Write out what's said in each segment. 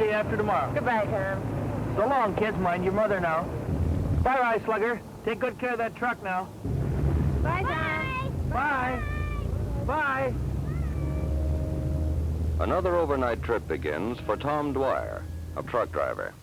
day after tomorrow. Goodbye, Tom. So long, kids. Mind your mother now. Bye, Rye Slugger. Take good care of that truck now. Bye, Tom. Bye. Bye. Another overnight trip begins for Tom Dwyer, a truck driver.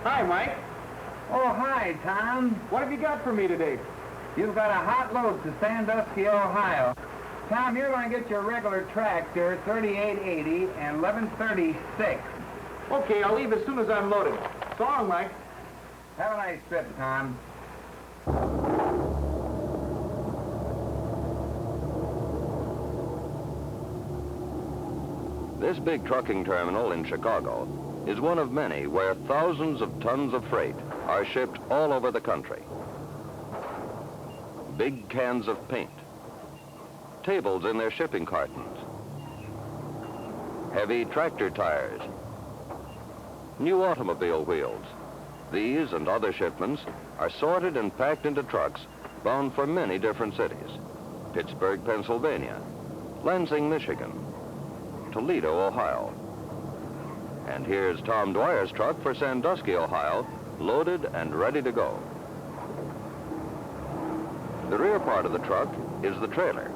Hi, Mike. Oh, hi, Tom. What have you got for me today? You've got a hot load to Sandusky, Ohio. Tom, you're going to get your regular tractor, 3880 and 1136. Okay, I'll leave as soon as I'm loaded. So long, Mike. Have a nice trip, Tom. This big trucking terminal in Chicago is one of many where thousands of tons of freight are shipped all over the country. Big cans of paint, tables in their shipping cartons, heavy tractor tires, new automobile wheels. These and other shipments are sorted and packed into trucks bound for many different cities. Pittsburgh, Pennsylvania, Lansing, Michigan, Toledo, Ohio. And here's Tom Dwyer's truck for Sandusky, Ohio, loaded and ready to go. The rear part of the truck is the trailer.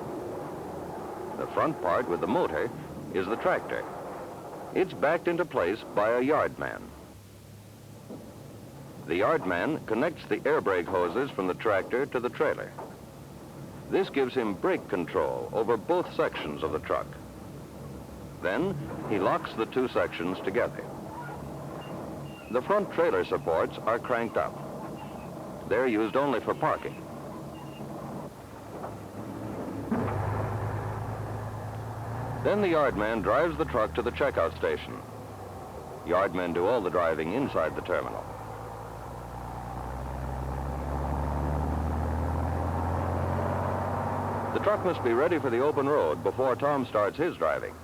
The front part with the motor is the tractor. It's backed into place by a yardman. The yardman connects the air brake hoses from the tractor to the trailer. This gives him brake control over both sections of the truck. Then he locks the two sections together. The front trailer supports are cranked up. They're used only for parking. Then the yardman drives the truck to the checkout station. Yardmen do all the driving inside the terminal. The truck must be ready for the open road before Tom starts his driving.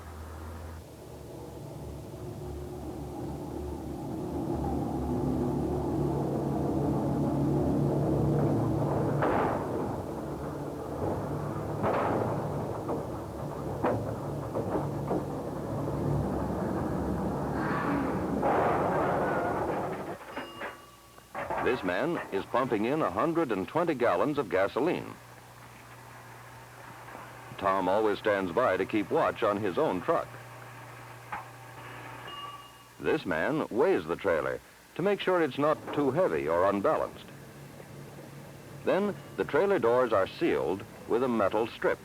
This man is pumping in 120 gallons of gasoline. Tom always stands by to keep watch on his own truck. This man weighs the trailer to make sure it's not too heavy or unbalanced. Then the trailer doors are sealed with a metal strip.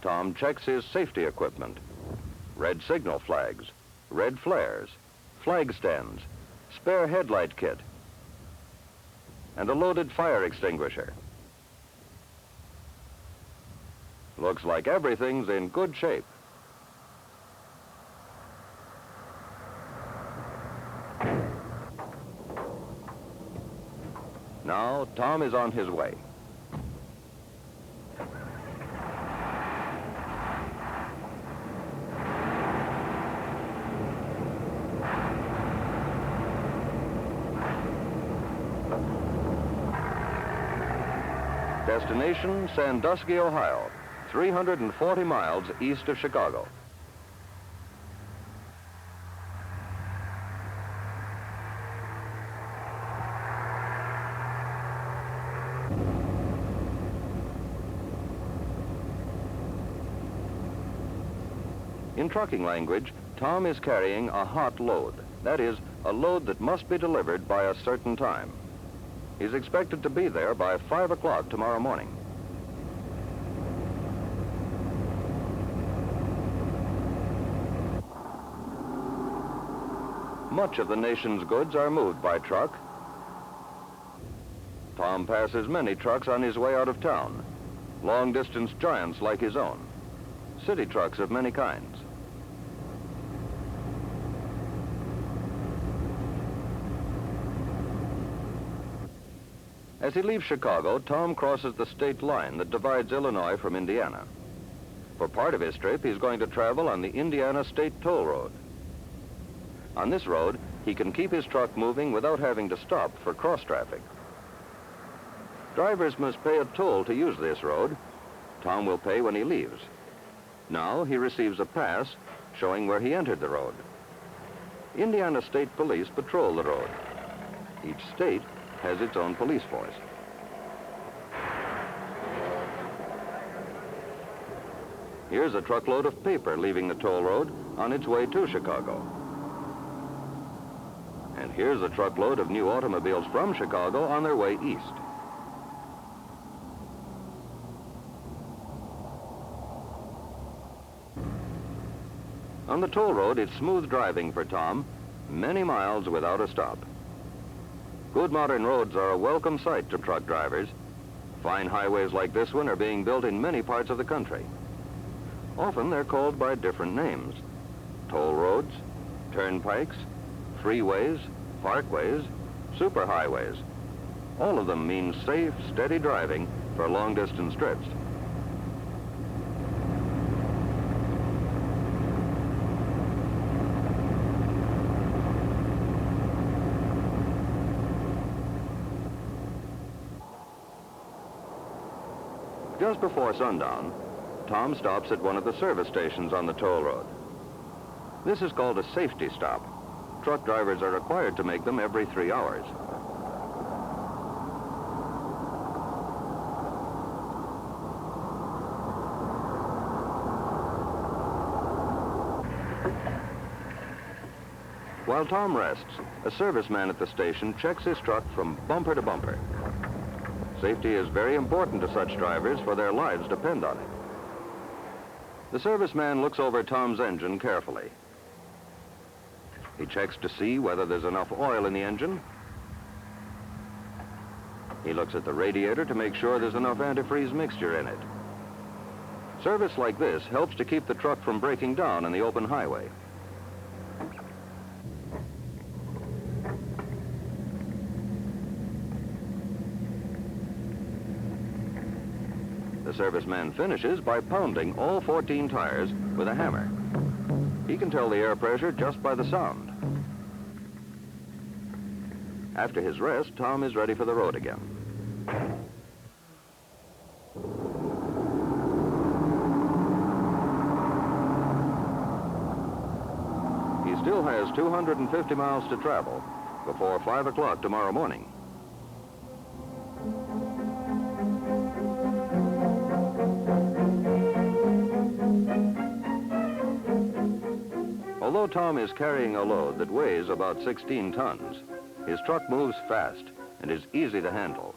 Tom checks his safety equipment: red signal flags, red flares, flag stands, spare headlight kit, and a loaded fire extinguisher. Looks like everything's in good shape. Now, Tom is on his way. Destination, Sandusky, Ohio, 340 miles east of Chicago. In trucking language, Tom is carrying a hot load. That is, a load that must be delivered by a certain time. He's expected to be there by 5 o'clock tomorrow morning. Much of the nation's goods are moved by truck. Tom passes many trucks on his way out of town. Long-distance giants like his own. City trucks of many kinds. As he leaves Chicago, Tom crosses the state line that divides Illinois from Indiana. For part of his trip, he's going to travel on the Indiana State Toll Road. On this road, he can keep his truck moving without having to stop for cross traffic. Drivers must pay a toll to use this road. Tom will pay when he leaves. Now he receives a pass showing where he entered the road. Indiana State Police patrol the road. Each state has its own police force. Here's a truckload of paper leaving the toll road on its way to Chicago. And here's a truckload of new automobiles from Chicago on their way east. On the toll road, it's smooth driving for Tom, many miles without a stop. Good modern roads are a welcome sight to truck drivers. Fine highways like this one are being built in many parts of the country. Often they're called by different names: toll roads, turnpikes, freeways, parkways, superhighways. All of them mean safe, steady driving for long-distance trips. Just before sundown, Tom stops at one of the service stations on the toll road. This is called a safety stop. Truck drivers are required to make them every 3 hours. While Tom rests, a serviceman at the station checks his truck from bumper to bumper. Safety is very important to such drivers, for their lives depend on it. The serviceman looks over Tom's engine carefully. He checks to see whether there's enough oil in the engine. He looks at the radiator to make sure there's enough antifreeze mixture in it. Service like this helps to keep the truck from breaking down on the open highway. The serviceman finishes by pounding all 14 tires with a hammer. He can tell the air pressure just by the sound. After his rest, Tom is ready for the road again. He still has 250 miles to travel before 5 o'clock tomorrow morning. Although Tom is carrying a load that weighs about 16 tons, his truck moves fast and is easy to handle.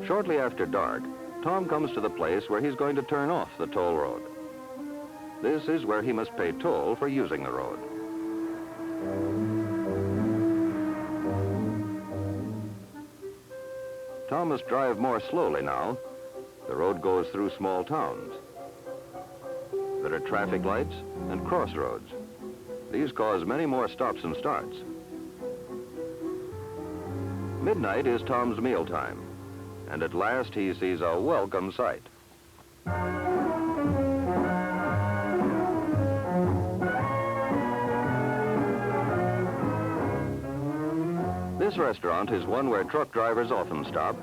Shortly after dark, Tom comes to the place where he's going to turn off the toll road. This is where he must pay toll for using the road. Tom must drive more slowly now. The road goes through small towns. There are traffic lights and crossroads. These cause many more stops and starts. Midnight is Tom's mealtime, and at last he sees a welcome sight. This restaurant is one where truck drivers often stop.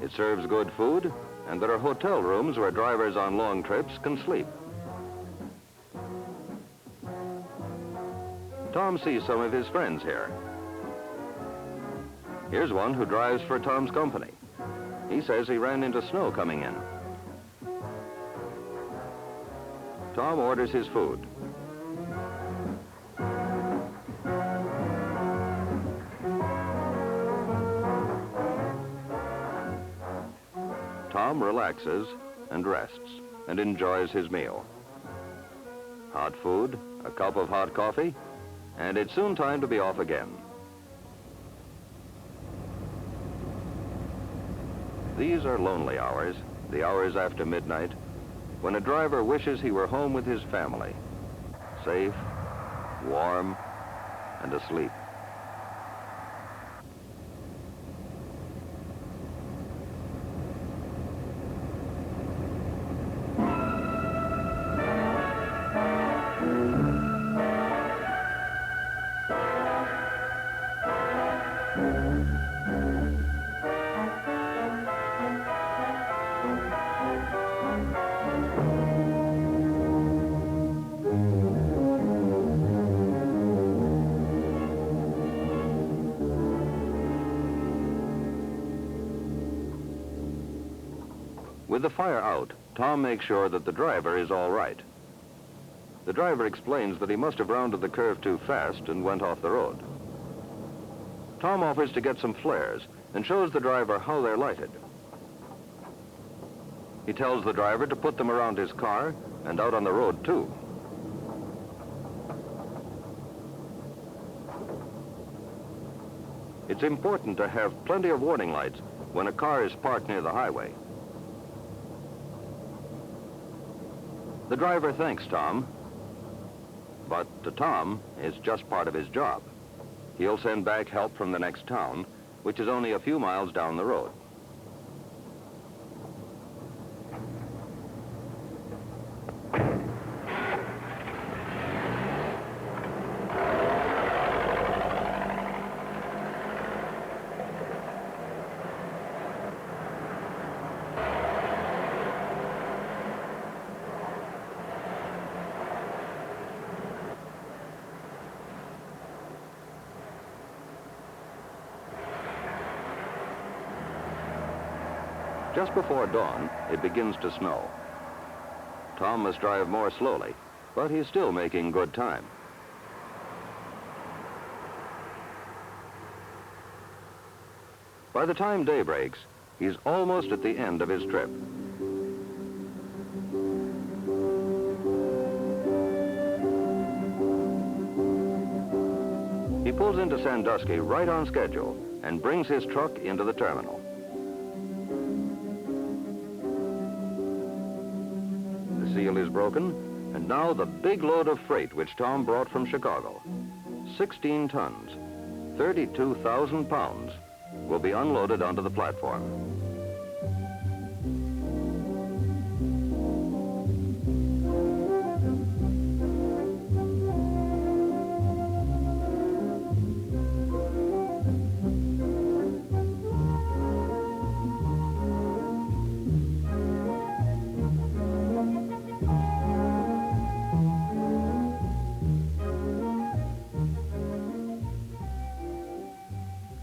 It serves good food, and there are hotel rooms where drivers on long trips can sleep. Tom sees some of his friends here. Here's one who drives for Tom's company. He says he ran into snow coming in. Tom orders his food. Tom relaxes and rests and enjoys his meal. Hot food, a cup of hot coffee, and it's soon time to be off again. These are lonely hours, the hours after midnight, when a driver wishes he were home with his family, safe, warm, and asleep. With the fire out, Tom makes sure that the driver is all right. The driver explains that he must have rounded the curve too fast and went off the road. Tom offers to get some flares and shows the driver how they're lighted. He tells the driver to put them around his car and out on the road too. It's important to have plenty of warning lights when a car is parked near the highway. The driver thanks Tom, but to Tom, it's just part of his job. He'll send back help from the next town, which is only a few miles down the road. Just before dawn, it begins to snow. Tom must drive more slowly, but he's still making good time. By the time day breaks, he's almost at the end of his trip. He pulls into Sandusky right on schedule and brings his truck into the terminal. The seal is broken, and now the big load of freight which Tom brought from Chicago, 16 tons, 32,000 pounds, will be unloaded onto the platform.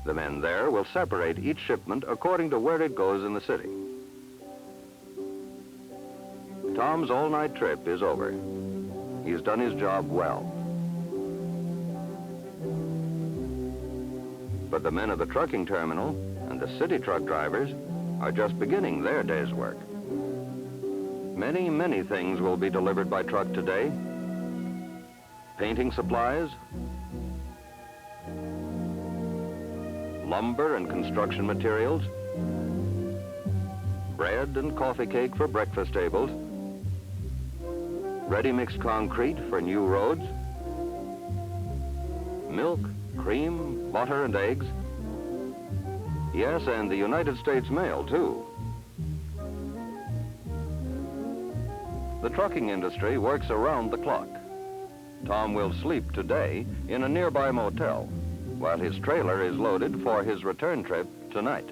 The men there will separate each shipment according to where it goes in the city. Tom's all-night trip is over. He's done his job well. But the men of the trucking terminal and the city truck drivers are just beginning their day's work. Many, many things will be delivered by truck today. Painting supplies, lumber and construction materials, bread and coffee cake for breakfast tables, ready-mixed concrete for new roads, milk, cream, butter, and eggs. Yes, and the United States mail, too. The trucking industry works around the clock. Tom will sleep today in a nearby motel, while his trailer is loaded for his return trip tonight.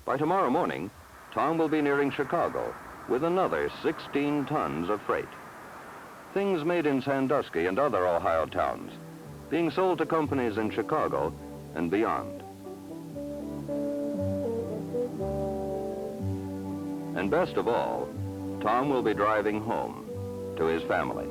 By tomorrow morning, Tom will be nearing Chicago with another 16 tons of freight. Things made in Sandusky and other Ohio towns, being sold to companies in Chicago and beyond. And best of all, Tom will be driving home to his family.